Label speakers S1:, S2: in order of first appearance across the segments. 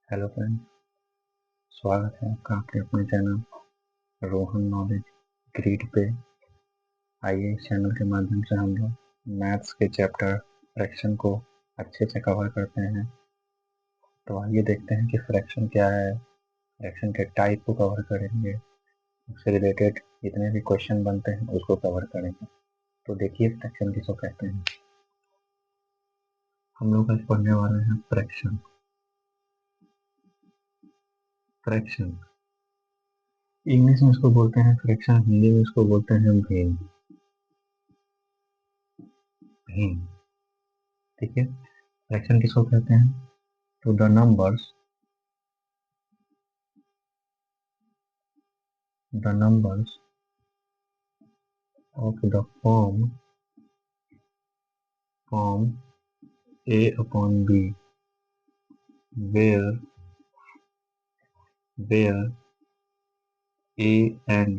S1: Hello friend, स्वागत है आपका आपके अपने चैनल रोहन नॉलेज ग्रीड पे। आइए इस चैनल के माध्यम से हम लोग मैथ्स के चैप्टर फ्रैक्शन को अच्छे से कवर करते हैं। तो आइए देखते हैं कि फ्रैक्शन क्या है, फ्रैक्शन के टाइप को कवर करेंगे, उससे रिलेटेड जितने भी क्वेश्चन बनते हैं उसको कवर करेंगे। तो देखिए फ्रैक्शन किसको कहते हैं। हम लोग आज पढ़ने वाले हैं फ्रैक्शन। फ्रैक्शन इंग्लिश में इसको बोलते हैं फ्रैक्शन, हिंदी में इसको बोलते हैं भिन्न। भिन्न, ठीक है। फ्रैक्शन किसको कहते हैं? तो the numbers of the form a upon b where a and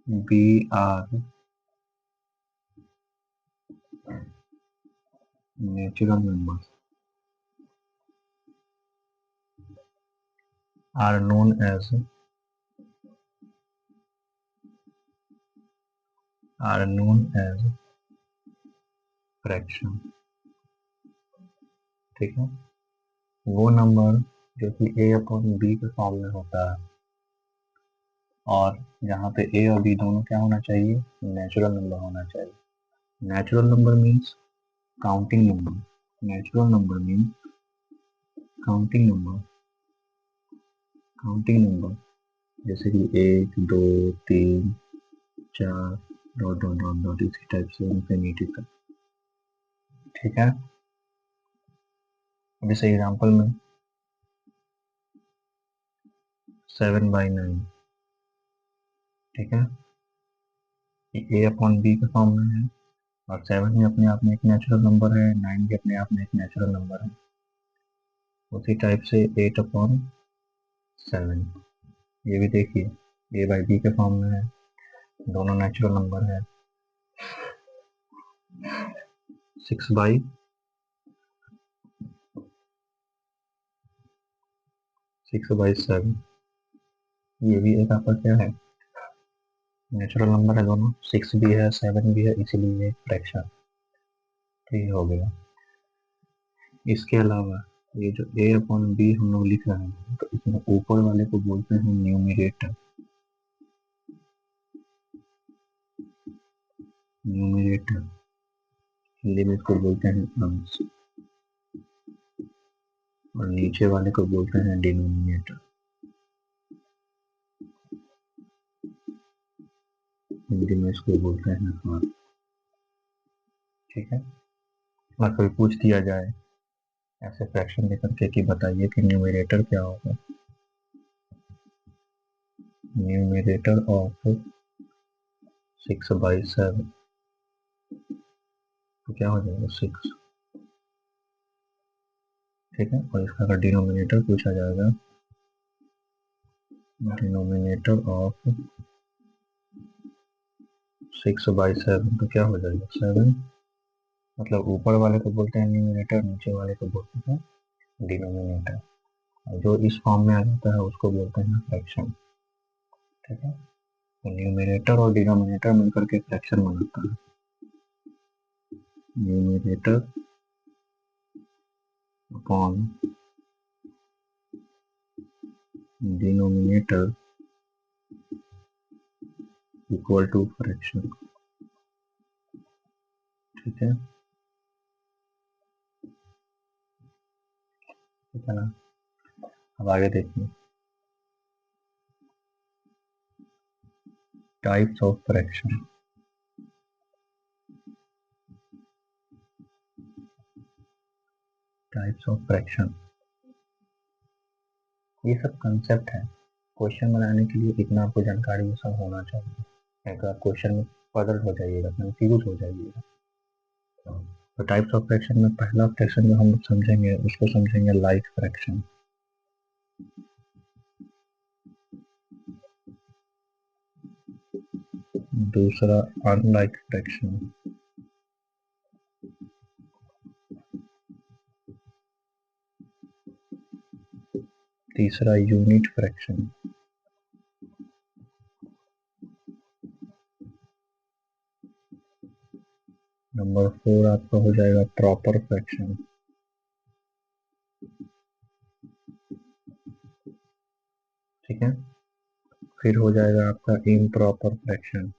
S1: b are natural numbers are known as fraction। ठीक है, वो नंबर जो कि a अपॉन b के फॉर्म में होता है और जहाँ पे a और b दोनों क्या होना चाहिए? नेचुरल नंबर होना चाहिए। Natural number means counting number. Natural number means counting number. Counting number जैसे कि 1 2 3 4 डॉट डॉट डॉट डॉट इसी टाइप से इंफिनिटी तक। ठीक है, जैसे एग्जांपल में 7/9, ठीक है, ए अपॉन बी के फॉर्म में है और 7 भी अपने आप में एक नेचुरल नंबर है, 9 भी अपने आप में एक नेचुरल नंबर है। उसी टाइप से 8/7, ये भी देखिए ए बाई बी के फॉर्म में है, दोनों नेचुरल नंबर है। 6/7, ये भी एक आपका क्या है? नेचुरल नंबर है दोनों, 6 भी है 7 भी है, इसीलिए ये फ्रैक्शन। तो ये हो गया। इसके अलावा ये जो a अपॉन बी हम लोग लिख रहे हैं तो इसमें ऊपर वाले को बोलते हैं न्यूमरेटर। न्यूमरेटर हिंदी में इसको बोलते हैं अंश और नीचे वाले को बोलते हैं डिनोमिनेटर। हिंदी में इसको बोलते हैं हार। ठीक है, और कोई पूछ दिया जाए ऐसे फ्रैक्शन लेकर के कि बताइए कि न्यूमरेटर क्या होगा। न्यूमरेटर ऑफ 6/7 तो क्या हो जाएगा? 6। ठीक है, और इसका अगर डिनोमिनेटर पूछा जाएगा, डिनोमिनेटर ऑफ 6/7 तो क्या हो जाएगा? 7। मतलब ऊपर वाले को बोलते हैं न्यूमरेटर, नीचे वाले को बोलते हैं डिनोमिनेटर। जो इस फॉर्म में आ जाता है उसको बोलते हैं फ्रैक्शन। ठीक है, तो न्यूमरेटर और डिनोमिनेटर मिलकर के फ्रैक्शन बनाता है। Numerator upon denominator equal to fraction. ठीक है, ठीक है ना। अब आगे देखिए types of fraction. Types of fraction, ये सब कंसेप्ट है। क्वेश्चन बनाने के लिए इतना आपको जानकारी ये सब होना चाहिए, नहीं तो आप क्वेश्चन में पजल हो जाइएगा, कंफ्यूज हो जाइएगा। तो टाइप्स ऑफ फ्रैक्शन में पहला फ्रैक्शन जो हम लोग समझेंगे उसको समझेंगे लाइक फ्रैक्शन। दूसरा अनलाइक फ्रैक्शन। तीसरा यूनिट फ्रैक्शन, नंबर 4 आपका हो जाएगा प्रॉपर फ्रैक्शन, ठीक है। फिर हो जाएगा आपका इम्प्रॉपर फ्रैक्शन,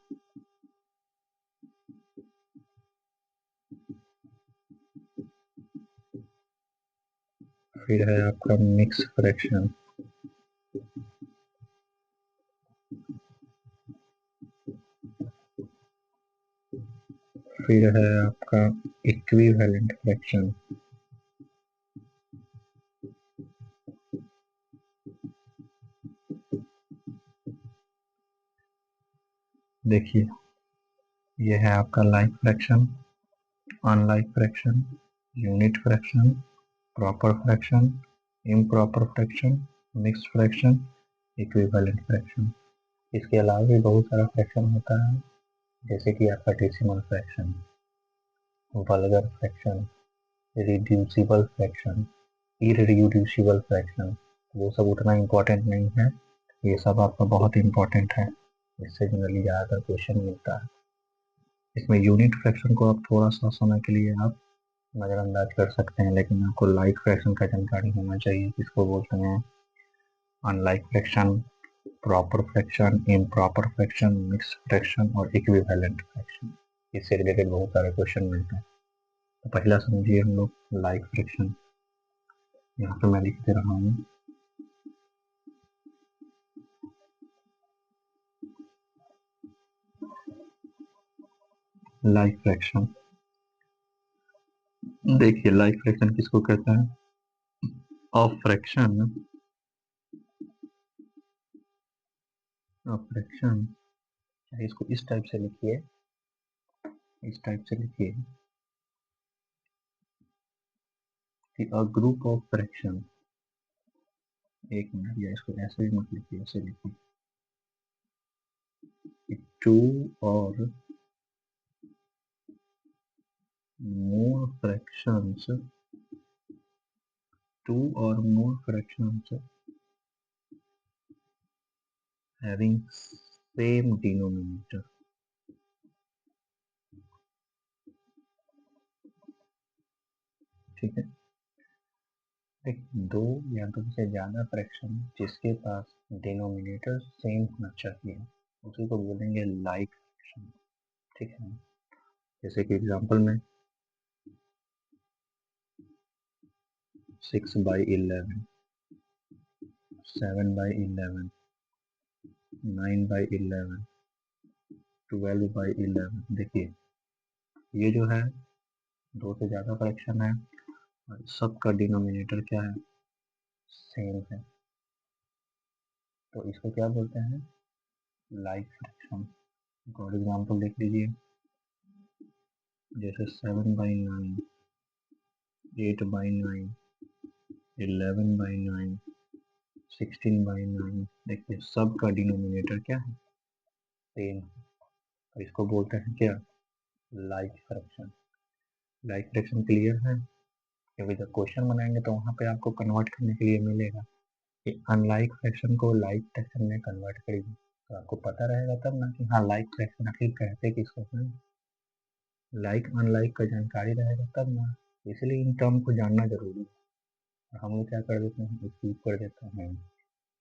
S1: फिर है आपका मिक्स फ्रैक्शन, फिर है आपका इक्विवेलेंट फ्रैक्शन, देखिए ये है आपका like fraction, unlike fraction, unit fraction, proper fraction, improper fraction, mix fraction, equivalent fraction. इसके अलावा भी बहुत सारा फ्रैक्शन होता है, जैसे कि आपका decimal fraction, vulgar fraction, reducible fraction, irreducible fraction. वो सब उतना इम्पोर्टेंट नहीं है, ये सब आपका बहुत इम्पोर्टेंट है, इससे जनरली ज़्यादातर क्वेश्चन मिलता है। इसमें यूनिट फ्रैक्शन को आप थोड़ा सा समय के लिए आप नज़रअंदाज कर सकते हैं, लेकिन आपको लाइक फ्रैक्शन का जानकारी होना चाहिए, इसको बोलते हैं unlike fraction, proper fraction, improper fraction, mix fraction और इक्विवेलेंट फ्रैक्शन। इससे रिलेटेड बहुत सारे क्वेश्चन मिलते हैं। तो पहला समझिए हम लोग लाइक फ्रैक्शन, यहाँ पे मैं लिख दे रहा हूँ लाइक फ्रैक्शन। देखिए लाइक फ्रैक्शन किसको कहते हैं, ऑफ फ्रैक्शन, ऑफ फ्रैक्शन, इसको इस टाइप से लिखिए, इस टाइप से लिखिए कि अ ग्रुप ऑफ फ्रैक्शन, एक मिनट, या इसको ऐसे भी मत लिखिए, ऐसे लिखिए कि टू और मोर फ्रैक्शंस, टू और मोर फ्रैक्शंस having same denominator, ठीक है। एक दो या दो से ज्यादा फ्रैक्शन जिसके पास डिनोमिनेटर सेम होना चाहिए, उसी को बोलेंगे लाइक फ्रैक्शन, ठीक है। जैसे कि एग्जांपल में 6/11, 7/11, 9/11, 12/11, देखिए ये जो है दो से ज्यादा फ्रैक्शन है और सबका डिनोमिनेटर क्या है, सेम है, तो इसको क्या बोलते हैं, लाइक फ्रैक्शन। और एग्जांपल देख लीजिए, जैसे 7/9, 8/9, 11/9, 16/9, देखिए सबका डिनोमिनेटर क्या है, सेम, तो इसको बोलते हैं क्या, like fraction. Like fraction clear है, क्योंकि जब क्वेश्चन बनाएंगे तो वहाँ पे आपको कन्वर्ट करने के लिए मिलेगा कि अनलाइक फ्रैक्शन को लाइक फ्रैक्शन में कन्वर्ट करिए, तो आपको पता रहेगा तब ना कि हाँ लाइक फ्रैक्शन आखिर कहते किसको हैं, लाइक अनलाइक का जानकारी रहेगा तब ना, इसलिए इन टर्म को जानना जरूरी है। हम लोग क्या कर देते हैं, स्किप कर देते हैं,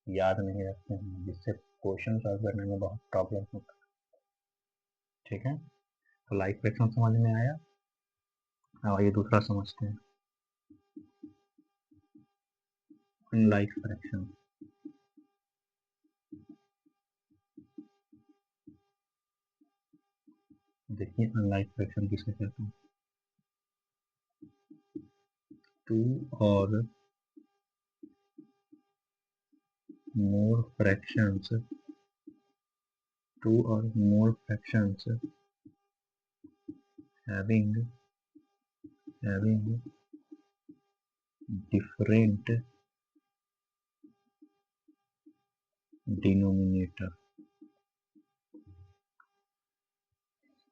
S1: याद नहीं रखते हैं, जिससे क्वेश्चन सॉल्व करने में बहुत प्रॉब्लम होता है, ठीक है। तो लाइक फ्रैक्शन समझ में आया। अब ये दूसरा समझते हैं, अनलाइक फ्रैक्शन। देखिए अनलाइक फ्रैक्शन किसे कहते हैं, टू और मोर फ्रैक्शंस, टू और मोर fractions having having different denominator,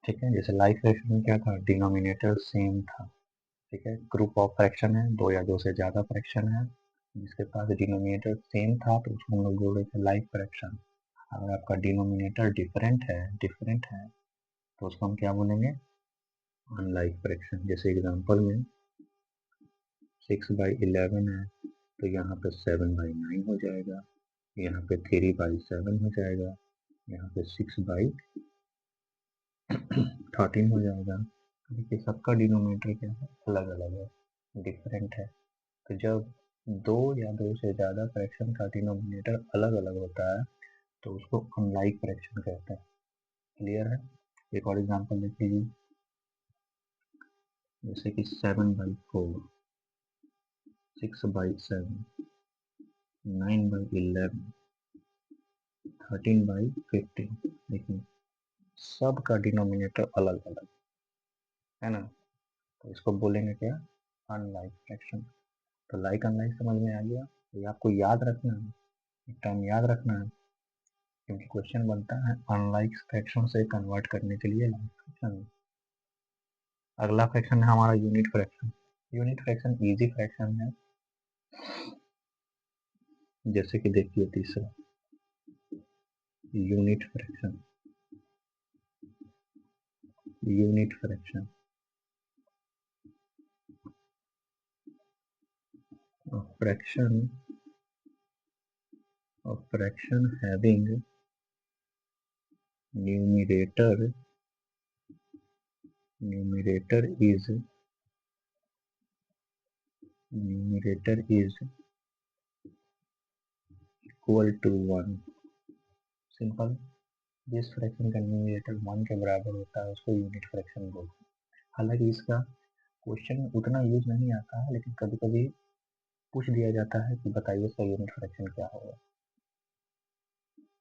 S1: ठीक है। जैसे लाइक फ्रैक्शन में क्या था, डिनोमिनेटर सेम था, ठीक है। ग्रुप ऑफ फ्रैक्शन है, दो या दो से ज्यादा फ्रैक्शन है, जिसके पास डिनोमिनेटर सेम था तो उसको हम लोग बोल रहे थे लाइक फ्रैक्शन। अगर आपका डिनोमिनेटर डिफरेंट है तो उसको हम क्या बोलेंगे, अनलाइक फ्रैक्शन। जैसे एग्जांपल में 6/11 है तो यहाँ पे 7/9 हो जाएगा, यहाँ पे 3/7 हो जाएगा, यहाँ पे 6/13 हो जाएगा। देखिए सबका डिनोमिनेटर क्या है, अलग अलग है, डिफरेंट है। तो जब दो या दो से ज़्यादा फ्रैक्शन का डिनोमिनेटर अलग अलग होता है तो उसको अनलाइक फ्रैक्शन कहते हैं। क्लियर है? एक और एग्जांपल देख लीजिए, जैसे कि 7/4, 6/7, 9/11, 13/15। देखिए सबका डिनोमिनेटर अलग अलग है ना, तो इसको बोलेंगे क्या, अनलाइक फ्रैक्शन। तो लाइक अनलाइक समझ में आ गया। ये आपको याद रखना है, टर्म याद रखना है, क्योंकि क्वेश्चन बनता है अनलाइक फ्रैक्शन से कन्वर्ट करने के लिए लाइक फ्रैक्शन। अगला फ्रैक्शन है हमारा unit fraction. Unit fraction easy fraction है। जैसे कि देखिए तीसरा unit fraction, unit fraction fraction of fraction having numerator is equal to 1। Simple, जिस फ्रैक्शन का न्यूमरेटर 1 के बराबर होता है उसको यूनिट फ्रैक्शन बोलते हैं। हालांकि इसका क्वेश्चन उतना यूज नहीं आता है, लेकिन कभी कभी पूछ दिया जाता है कि बताइए इसका यूनिट फ्रैक्शन क्या होगा।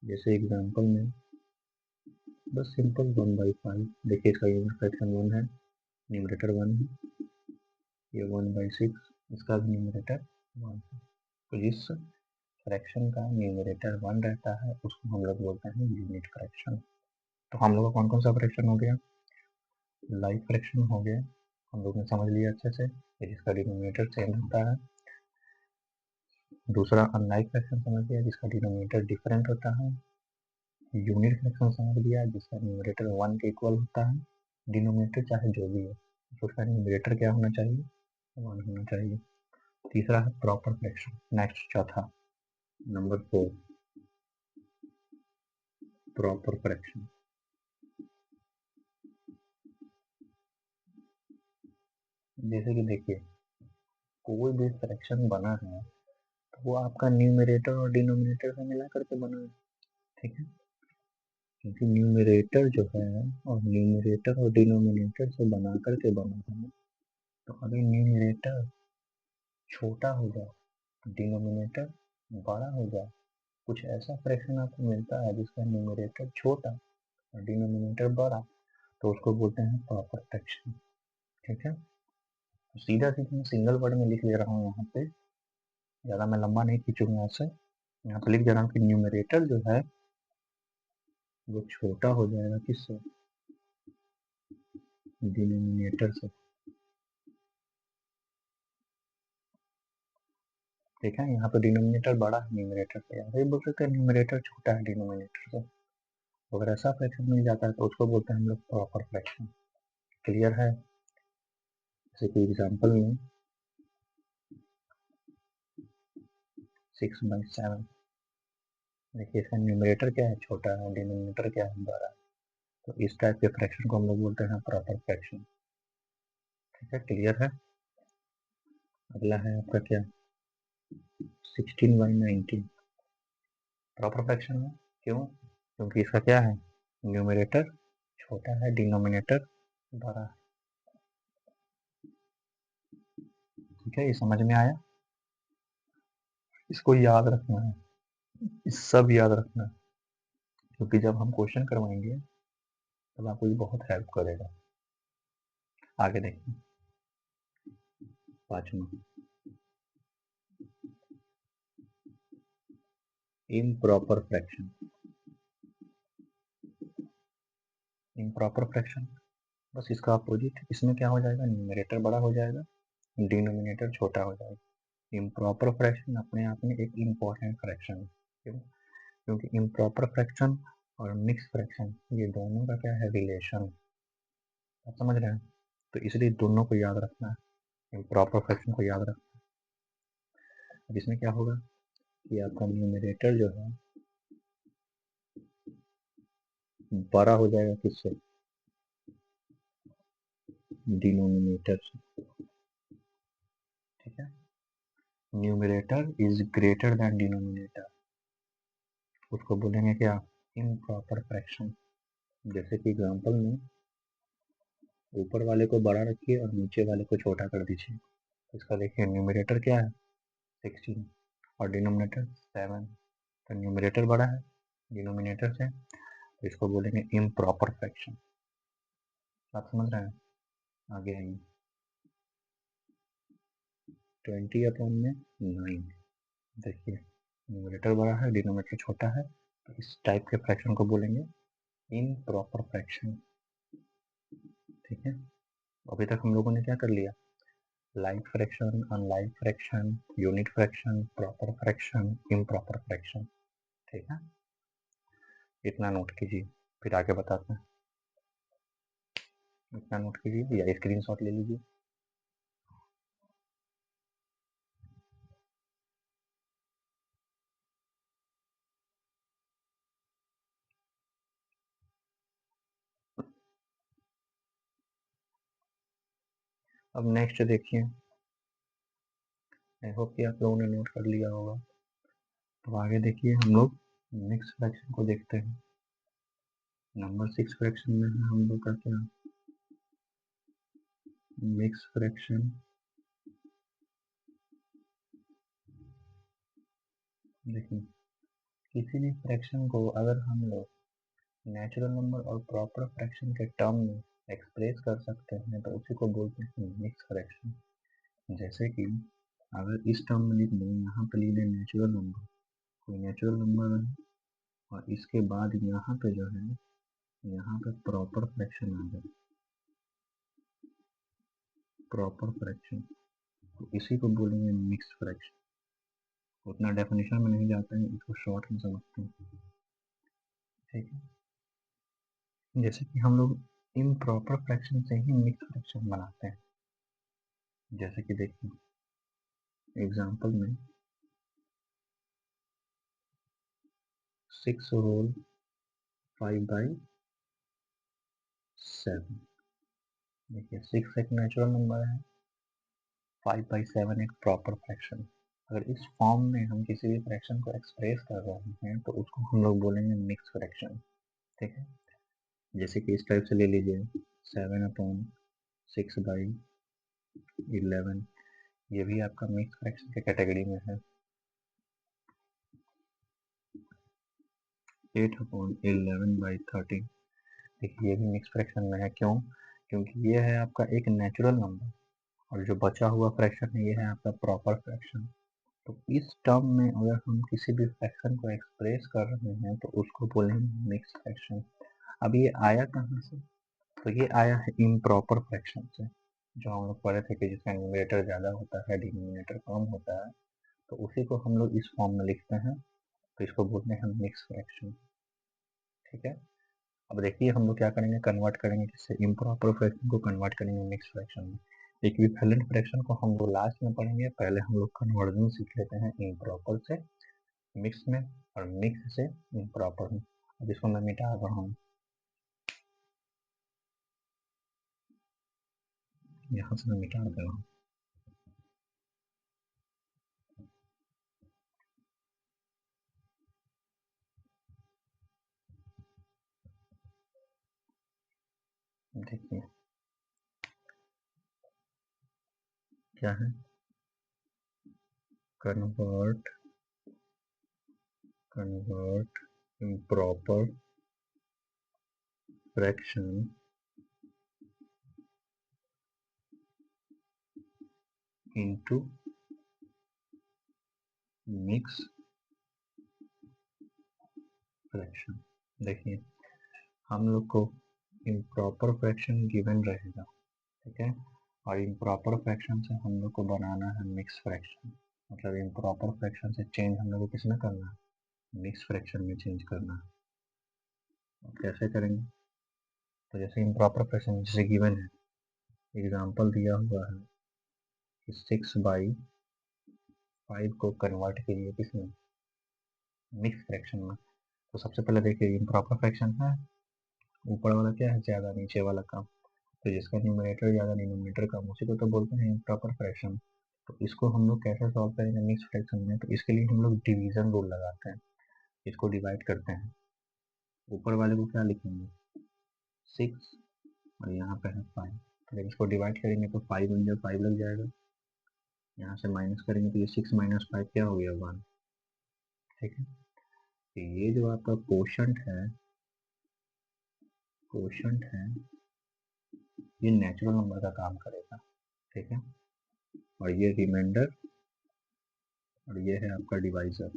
S1: जैसे एग्जांपल में बस सिंपल 1/5। देखिए इसका यूनिट फ्रैक्शन 1 है, न्यूमरेटर 1 है। ये 1/6, इसका भी न्यूमरेटर 1 है। तो जिस फ्रैक्शन का न्यूमरेटर 1 रहता है उसको हम लोग बोलते हैं यूनिट फ्रैक्शन। तो हम लोग का कौन कौन सा फ्रैक्शन हो गया, लाइक फ्रैक्शन हो गया, हम लोग ने समझ लिया अच्छे से, जिसका डिनोमिनेटर सेम होता है। दूसरा अनलाइक फ्रैक्शन समझ लिया, जिसका डिनोमिनेटर डिफरेंट होता है। यूनिट फ्रैक्शन समझ लिया, जिसका न्यूमरेटर 1 के इक्वल होता है। डिनोमिनेटर चाहे जो भी हो तो उसका न्यूमरेटर क्या होना चाहिए, 1 होना चाहिए। तीसरा है प्रॉपर फ्रैक्शन। नेक्स्ट चौथा, नंबर 4, प्रॉपर फ्रैक्शन। जैसे कि देखिए कोई भी फ्रैक्शन बना है तो वो आपका न्यूमरेटर और डिनोमिनेटर से मिला करके बना है, ठीक है। क्योंकि न्यूमरेटर जो है और न्यूमरेटर और डिनोमिनेटर से बना करके बना है, तो अभी न्यूमरेटर छोटा हो जाए, डिनोमिनेटर बड़ा हो जाए, कुछ ऐसा फ्रैक्शन आपको मिलता है जिसका न्यूमरेटर छोटा और डिनोमिनेटर बड़ा, तो उसको बोलते हैं प्रॉपर फ्रैक्शन, ठीक है। तो सीधा सीधा मैं सिंगल वर्ड में लिख ले रहा हूँ यहाँ पे, ज़्यादा मैं लंबा नहीं खींचूंगा ऐसे। यहाँ पे लिख दे रहा हूँ कि न्यूमरेटर जो है वो छोटा हो जाएगा किससे, डिनोमिनेटर से, ठीक है। यहाँ पे डिनोमिनेटर बड़ा है न्यूमरेटर से, यहाँ पे बोल सकते हैं न्यूमरेटर छोटा है डिनोमिनेटर से। तो अगर ऐसा फ्रैक्शन मिल जाता है तो उसको बोलते हैं हम लोग प्रॉपर फ्रैक्शन। क्लियर है? जैसे कि एग्जाम्पल में 6/7, देखिए इसका न्यूमरेटर क्या है, छोटा है, डिनोमिनेटर क्या है, बड़ा। तो इस टाइप के फ्रैक्शन को हम लोग बोलते हैं प्रॉपर फ्रैक्शन, ठीक है। क्लियर है? अगला है आपका क्या, 16/19। प्रॉपर फ्रैक्शन है, क्यों? क्योंकि इसका क्या है, न्यूमरेटर छोटा है, डिनोमिनेटर बड़ा है, ठीक है। ये समझ में आया? इसको याद रखना है, सब याद रखना है, क्योंकि जब हम क्वेश्चन करवाएंगे तब आपको ये बहुत हेल्प करेगा। आगे देखिए 5वां, इम्प्रॉपर फ्रैक्शन। इम्प्रॉपर फ्रैक्शन बस इसका अपोजिट, इसमें क्या हो जाएगा, न्यूमरेटर बड़ा हो जाएगा, डिनोमिनेटर छोटा हो जाएगा। इम्प्रॉपर फ्रैक्शन अपने आप में एक इम्पोर्टेंट फ्रैक्शन है। क्यों? क्योंकि इम्प्रॉपर फ्रैक्शन और मिक्स फ्रैक्शन ये दोनों का क्या है, रिलेशन। आप समझ रहे हैं? तो इसलिए दोनों को याद रखना है, इम्प्रॉपर फ्रैक्शन को याद रखना है। अब इसमें क्या होगा कि आपका न्यूमरेटर जो है बड़ा हो जाएगा किससे, डिनोमिनेटर से। ठीक है, numerator is greater than denominator, उसको बोलेंगे क्या, इम्प्रॉपर फ्रैक्शन। जैसे कि एग्जांपल में ऊपर वाले को बड़ा रखिए और नीचे वाले को छोटा कर दीजिए। इसका देखिए न्यूमरेटर क्या है 16 और डिनोमिनेटर 7, तो न्यूमरेटर बड़ा है डिनोमिनेटर से, तो इसको बोलेंगे इम्प्रॉपर फ्रैक्शन। आप समझ रहे हैं? आगे आइए, 20/9, देखिए न्यूमरेटर बड़ा है डिनोमिनेटर छोटा है, तो इस टाइप के फ्रैक्शन को बोलेंगे इम्प्रॉपर फ्रैक्शन। ठीक है, अभी तक हम लोगों ने क्या कर लिया, like fraction, unlike fraction, unit fraction, proper fraction, improper fraction. ठीक है, इतना नोट कीजिए, फिर आगे बताते हैं। इतना नोट कीजिए या स्क्रीनशॉट ले लीजिए। अब नेक्स्ट देखिए, आई होप कि आप लोगों ने नोट कर लिया होगा। तो आगे देखिए हम लोग मिक्स फ्रैक्शन को देखते हैं। नंबर 6 फ्रैक्शन में है हम लोग का क्या, मिक्स फ्रैक्शन। देखिए किसी भी फ्रैक्शन को अगर हम लोग नेचुरल नंबर और प्रॉपर फ्रैक्शन के टर्म में एक्सप्रेस कर सकते हैं तो उसी को बोलते हैं मिक्स फ्रैक्शन। जैसे कि अगर इस टर्म में लिख दें, यहाँ पे लिख दें नेचुरल नंबर, कोई नेचुरल नंबर है, और इसके बाद यहाँ पे जो है, यहाँ पे प्रॉपर फ्रैक्शन आ जाए, प्रॉपर फ्रैक्शन, तो इसी को बोलेंगे मिक्स फ्रैक्शन। उतना डेफिनेशन में नहीं जाते हैं, इसको शॉर्ट में समझते हैं। ठीक है, जैसे कि हम लोग इम्प्रॉपर फ्रैक्शन से ही मिक्स फ्रैक्शन बनाते हैं। जैसे कि देखिए एग्जांपल में 6 होल 5/7, देखिए 6 एक नेचुरल नंबर है, 5/7 एक प्रॉपर फ्रैक्शन। अगर इस फॉर्म में हम किसी भी फ्रैक्शन को एक्सप्रेस कर रहे हैं तो उसको हम लोग बोलेंगे मिक्स फ्रैक्शन। ठीक है, जैसे कि इस टाइप से ले लीजिए 7/6/11, ये भी आपका मिक्स फ्रैक्शन के कैटेगरी में है। 8/11/13, देखिए ये भी मिक्स फ्रैक्शन में है। क्यों? क्योंकि ये है आपका एक नेचुरल नंबर और जो बचा हुआ फ्रैक्शन है ये है आपका प्रॉपर फ्रैक्शन। तो इस टर्म में अगर हम किसी भी फ्रैक्शन को एक्सप्रेस कर रहे हैं तो उसको बोलेंगे मिक्स फ्रैक्शन। अब ये आया कहाँ से, तो ये आया है इम्प्रॉपर फ्रैक्शन से, जो हम लोग पढ़े थे कि जिसका न्यूमरेटर ज़्यादा होता है डिनोमिनेटर कम होता है, तो उसी को हम लोग इस फॉर्म में लिखते हैं, तो इसको बोलते हैं मिक्स फ्रैक्शन। ठीक है, अब देखिए हम लोग क्या करेंगे, कन्वर्ट करेंगे किससे, इम्प्रॉपर फ्रैक्शन को कन्वर्ट करेंगे मिक्स फ्रैक्शन में। इक्विवेलेंट फ्रैक्शन को हम लोग लास्ट में पढ़ेंगे, पहले हम लोग कन्वर्जन सीख लेते हैं इम्प्रॉपर से मिक्स में और मिक्स से इम्प्रॉपर में। अब इसको मैं मिटा रहा हूँ, यहाँ से मैं मिटा दे रहा हूँ। देखिए क्या है, convert convert improper fraction into mix fraction. देखिए हम लोग को इम्प्रॉपर फ्रैक्शन गिवन रहेगा, ठीक है, और इम्प्रॉपर फ्रैक्शन से हम लोग को बनाना है मिक्स फ्रैक्शन। मतलब इम्प्रॉपर फ्रैक्शन से चेंज हम लोग को किस में करना है, मिक्स फ्रैक्शन में चेंज करना है। अब कैसे करेंगे, तो जैसे इम्प्रॉपर फ्रैक्शन जैसे गिवन है, एग्जाम्पल दिया हुआ है कि 6/5 को कन्वर्ट कीजिए किसमें, मिक्स फ्रैक्शन में। तो सबसे पहले देखिए इम्प्रॉपर फ्रैक्शन है, ऊपर वाला क्या है, ज़्यादा, नीचे वाला कम। तो जिसका न्यूमरेटर ज़्यादा डिनोमिनेटर कम, उसी को तो बोलते हैं इम्प्रॉपर फ्रैक्शन। तो इसको हम लोग कैसे सॉल्व करेंगे मिक्स फ्रैक्शन में, तो इसके लिए हम लोग डिवीजन रूल लगाते हैं, इसको डिवाइड करते हैं। ऊपर वाले को क्या लिखेंगे, 6, और यहाँ पे है 5। तो जब इसको डिवाइड करेंगे तो 5 इंटू 5 लग जाएगा, यहाँ से माइनस करेंगे तो ये 6 माइनस 5 क्या हो गया, 1। ठीक है, तो ये जो आपका क्वोशंट है ये नेचुरल नंबर का काम करेगा। ठीक है, और ये रिमाइंडर, और ये है आपका डिवाइजर।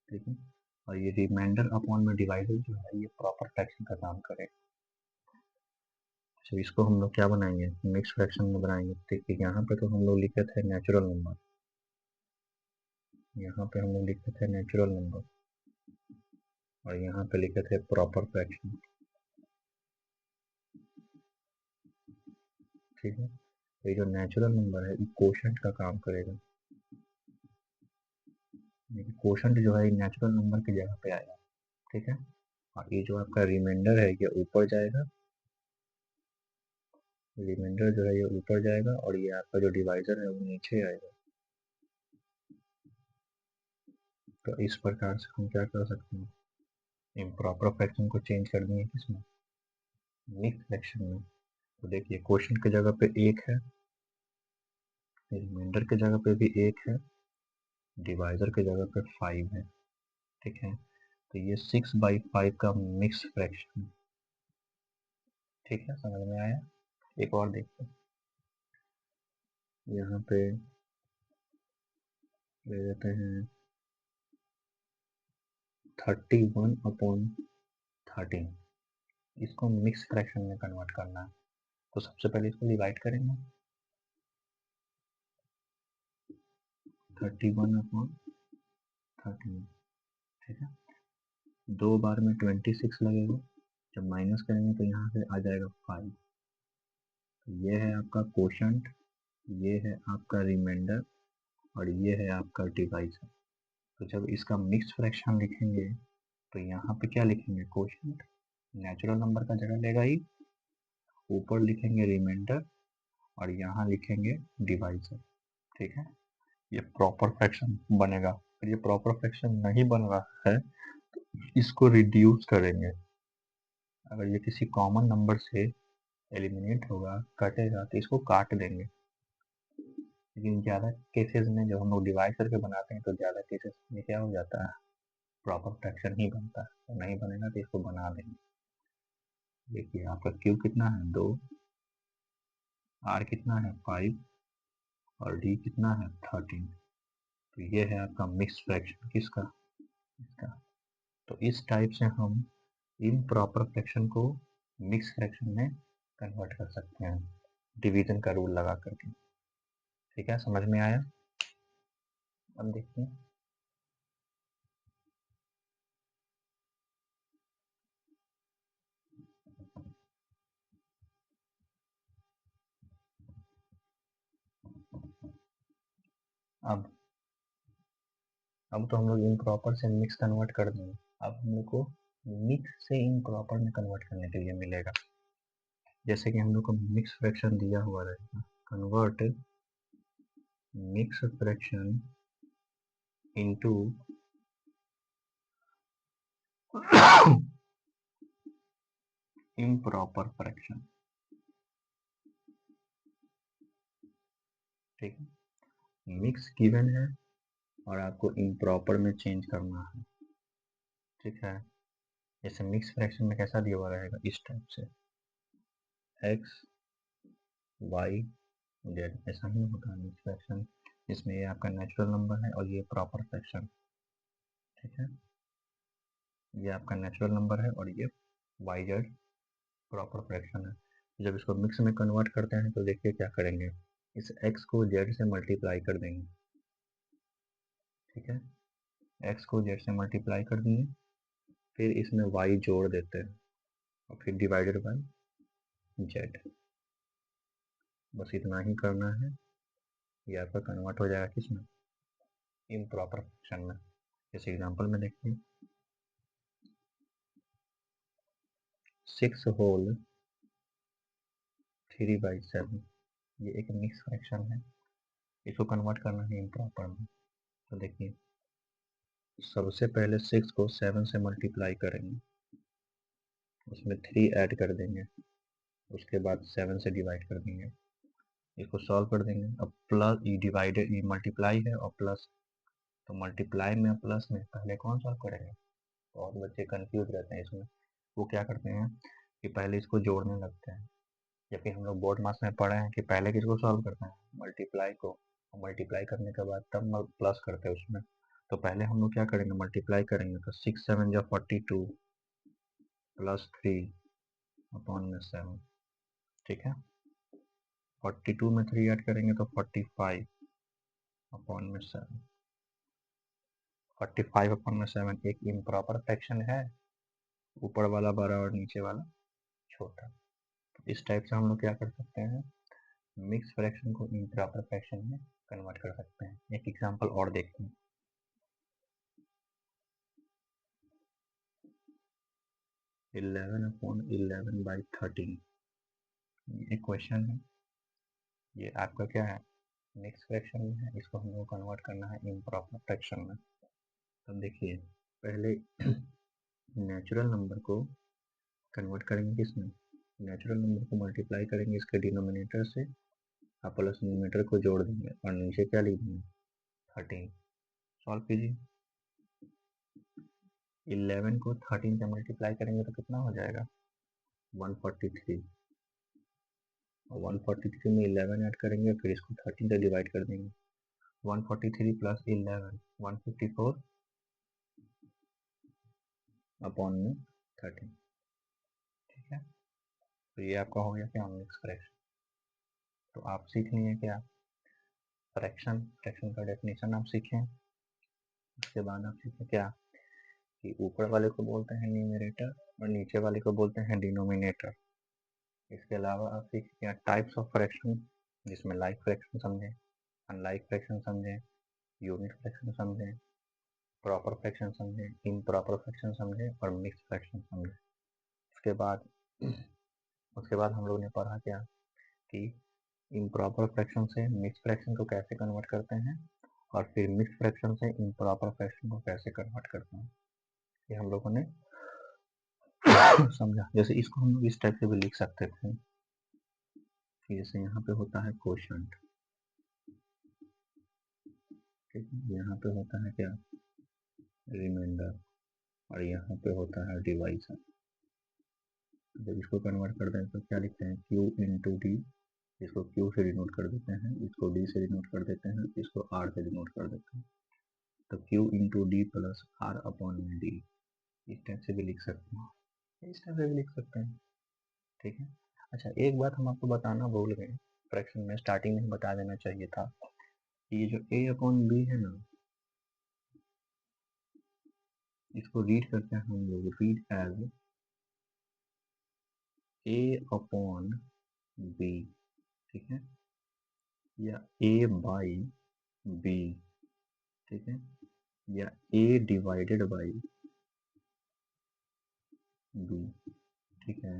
S1: ठीक है, और ये रिमाइंडर अपॉन में डिवाइजर जो है ये प्रॉपर फ्रैक्शन का काम करेगा। तो इसको हम लोग क्या बनाएंगे, मिक्स फ्रैक्शन में बनाएंगे। देखिए यहाँ पे तो हम लोग लिखे थे नेचुरल नंबर, यहाँ पे हम लोग लिखे थे नेचुरल नंबर, और यहाँ पे लिखे थे प्रॉपर फ्रैक्शन। ठीक है, तो ये जो नेचुरल नंबर है ये क्वोशंट का काम करेगा। क्वोशंट जो है ये नेचुरल नंबर की जगह पे आएगा। ठीक है, और ये जो आपका रिमाइंडर है ये ऊपर जाएगा, रिमाइंडर जो है ये ऊपर जाएगा, और ये आपका जो डिवाइजर है वो नीचे आएगा। तो इस प्रकार से हम क्या कर सकते हैं, इम्प्रॉपर फ्रैक्शन को चेंज कर देंगे किसमें, मिक्स फ्रैक्शन में। तो देखिए क्वोशंट की जगह पे 1 है, रिमाइंडर की जगह पे भी 1 है, डिवाइजर की जगह पे 5 है। ठीक है, तो ये 6/5 का मिक्स फ्रैक्शन। ठीक है, समझ में आया। एक और देखते हैं, यहाँ पे ले लेते हैं 31/13, इसको मिक्स फ्रैक्शन में कन्वर्ट करना है। तो सबसे पहले इसको डिवाइड करेंगे, 31/13। ठीक है, 2 बार में 26 लगेगा, जब माइनस करेंगे तो यहाँ से आ जाएगा 5। तो ये है आपका क्वोशंट, ये है आपका रिमाइंडर, और ये है आपका डिवाइजर। तो जब इसका मिक्स फ्रैक्शन लिखेंगे तो यहाँ पे क्या लिखेंगे, क्वोशंट नेचुरल नंबर का जगह लेगा ही, ऊपर लिखेंगे रिमाइंडर, और यहाँ लिखेंगे डिवाइजर। ठीक है, ये प्रॉपर फ्रैक्शन बनेगा। फिर ये प्रॉपर फ्रैक्शन नहीं बन रहा है तो इसको रिड्यूस करेंगे। अगर ये किसी कॉमन नंबर से एलिमिनेट होगा, कटेगा, तो इसको काट देंगे। लेकिन ज़्यादा केसेस में जब हम लोग डिवाइड करके बनाते हैं तो ज़्यादा केसेस में क्या हो जाता है, प्रॉपर फ्रैक्शन ही बनता है। तो नहीं बनेगा तो इसको बना देंगे। देखिए आपका क्यू कितना है, 2, आर कितना है, 5, और डी कितना है, 13। तो ये है आपका मिक्स फ्रैक्शन किसका, इसका। तो इस टाइप से हम इम्प्रॉपर फ्रैक्शन को मिक्स फ्रैक्शन में कन्वर्ट कर सकते हैं, डिवीजन का रूल लगा करके। ठीक है, समझ में आया। अब देखते हैं, अब अब तो हम लोग इम्प्रॉपर से मिक्स कन्वर्ट कर देंगे। अब हम लोग को मिक्स से इम्प्रॉपर में कन्वर्ट करने के लिए मिलेगा। जैसे कि हम लोग को मिक्स फ्रैक्शन दिया हुआ रहेगा, convert mix fraction into improper fraction. ठीक है, मिक्स गिवन है और आपको इम्प्रॉपर में चेंज करना है। ठीक है, जैसे मिक्स फ्रैक्शन में कैसा दिया हुआ रहेगा, इस टाइप से एक्स वाई जेड, ऐसा ही होता है मिक्स फ्रैक्शन। इसमें ये आपका नेचुरल नंबर है और ये प्रॉपर फ्रैक्शन। ठीक है, ये आपका नेचुरल नंबर है और ये वाई जेड प्रॉपर फ्रैक्शन है। जब इसको मिक्स में कन्वर्ट करते हैं तो देखिए क्या करेंगे, इस x को z से मल्टीप्लाई कर देंगे, ठीक है, x को z से मल्टीप्लाई कर दिए, फिर इसमें y जोड़ देते हैं और फिर डिवाइडेड बाय z। बस इतना ही करना है, ये आपका कन्वर्ट हो जाएगा किसमें, इम्प्रॉपर फ्रैक्शन में। इस एग्जांपल में देखिए 6 होल 3/7, ये एक मिक्स फ्रैक्शन है, इसको कन्वर्ट करना है इम्प्रॉपर में। तो देखिए सबसे पहले 6 को 7 से मल्टीप्लाई करेंगे, उसमें 3 ऐड कर देंगे, उसके बाद 7 से डिवाइड कर देंगे, इसको सॉल्व कर देंगे। अब प्लस ये डिवाइडेड, ये मल्टीप्लाई है और प्लस, तो मल्टीप्लाई में प्लस में पहले कौन सॉल्व करेंगे, बहुत बच्चे कंफ्यूज रहते हैं इसमें। वो क्या करते हैं कि पहले इसको जोड़ने लगते हैं, जबकि हम लोग बोर्ड मास में पढ़े हैं कि पहले किसको सॉल्व करते हैं, मल्टीप्लाई को, और मल्टीप्लाई करने के बाद तब प्लस करते हैं उसमें। तो पहले हम लोग क्या करेंगे, मल्टीप्लाई करेंगे, तो 6 7 जा 42 प्लस 3 अपॉन में 7, ठीक है। 42 में 3 ऐड करेंगे तो 45 अपॉन में 7, 45 अपॉन में 7 एक इम्प्रॉपर फ्रैक्शन है, ऊपर वाला बड़ा और नीचे वाला छोटा। इस टाइप से हम लोग क्या कर सकते हैं, मिक्स फ्रैक्शन को इम्प्रॉपर फ्रैक्शन में कन्वर्ट कर सकते हैं। एक एग्जांपल और देखते हैं, 11/11/13, एक क्वेश्चन है, ये आपका क्या है, मिक्स फ्रैक्शन में है, इसको हम लोग कन्वर्ट करना है इम्प्रॉपर फ्रैक्शन में। तो देखिए पहले नेचुरल नंबर को कन्वर्ट करेंगे किसमें, नेचुरल नंबर को मल्टीप्लाई करेंगे इसके डिनोमिनेटर से, और प्लस न्यूमरेटर को जोड़ देंगे और नीचे क्या लिख देंगे 13। सॉल्व कीजिए, 11 को 13 से मल्टीप्लाई करेंगे तो कितना हो जाएगा 143, और 143 में 11 ऐड करेंगे, फिर इसको 13 से डिवाइड कर देंगे, 143 प्लस 11 154 अपॉन में 13, ठीक है। तो ये आपका हो गया क्या, मिक्स फ्रैक्शन। तो आप सीख लिए क्या, फ्रैक्शन, फ्रैक्शन का डेफिनेशन आप सीखें। उसके बाद आप सीखें क्या, कि ऊपर वाले को बोलते हैं न्यूमरेटर और नीचे वाले को बोलते हैं डिनोमिनेटर। इसके अलावा आप सीखें क्या, टाइप्स ऑफ फ्रैक्शन, जिसमें लाइक फ्रैक्शन समझें, अनलाइक फ्रैक्शन समझें, यूनिट फ्रैक्शन समझें, प्रॉपर फ्रैक्शन समझें, इम्प्रॉपर फ्रैक्शन समझें और मिक्स फ्रैक्शन समझें। उसके बाद हम लोग ने पढ़ा क्या, कि इम्प्रॉपर फ्रैक्शन से मिक्स फ्रैक्शन को कैसे कन्वर्ट करते हैं, और फिर मिक्स फ्रैक्शन से इम्प्रॉपर फ्रैक्शन को कैसे कन्वर्ट करते हैं, ये हम लोगों ने समझा। जैसे इसको हम लोग इस टाइप से भी लिख सकते थे कि जैसे यहाँ पे होता है क्वोशंट, ठीक है, यहाँ पे होता है क्या रिमाइंडर, और यहाँ पे होता है डिवाइजर। जब इसको कन्वर्ट करते हैं तो क्या लिखते हैं, Q इंटू डी, इसको Q से डिनोट कर देते हैं, इसको D से डिनोट कर देते हैं, इसको R से डिनोट कर देते हैं। तो Q into D plus R upon में डी, इस टाइप से भी लिख सकते हैं, इस टाइप से भी लिख सकते हैं, ठीक है। अच्छा एक बात हम आपको बताना भूल गए, फ्रैक्शन में स्टार्टिंग में बता देना चाहिए था, ये जो A अपॉन बी है ना, इसको रीड करते हैं हम लोग, read as A upon B, ठीक है, या A बाई बी, ठीक है, या A डिवाइडेड बाई बी, ठीक है।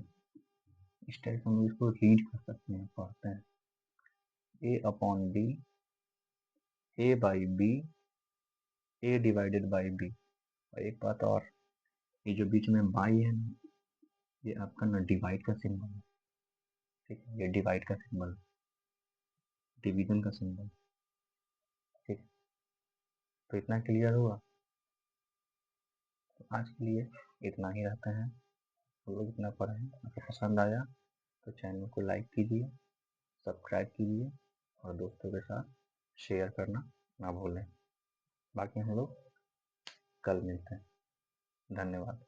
S1: इस टाइप से हम इसको रीड कर सकते हैं, पढ़ते हैं A upon B, A by B, A divided by B. और एक बात और, ये जो बीच में बाई है ना, ये आपका ना डिवाइड का सिंबल है, ठीक है, ये डिवाइड का सिंबल, डिवीजन का सिंबल, ठीक है। तो इतना क्लियर हुआ, तो आज के लिए इतना ही रहता है, हम लोग इतना पढ़े हैं। आपको पसंद आया तो चैनल को लाइक कीजिए, सब्सक्राइब कीजिए और दोस्तों के साथ शेयर करना ना भूलें। बाकी हम लोग कल मिलते हैं, धन्यवाद।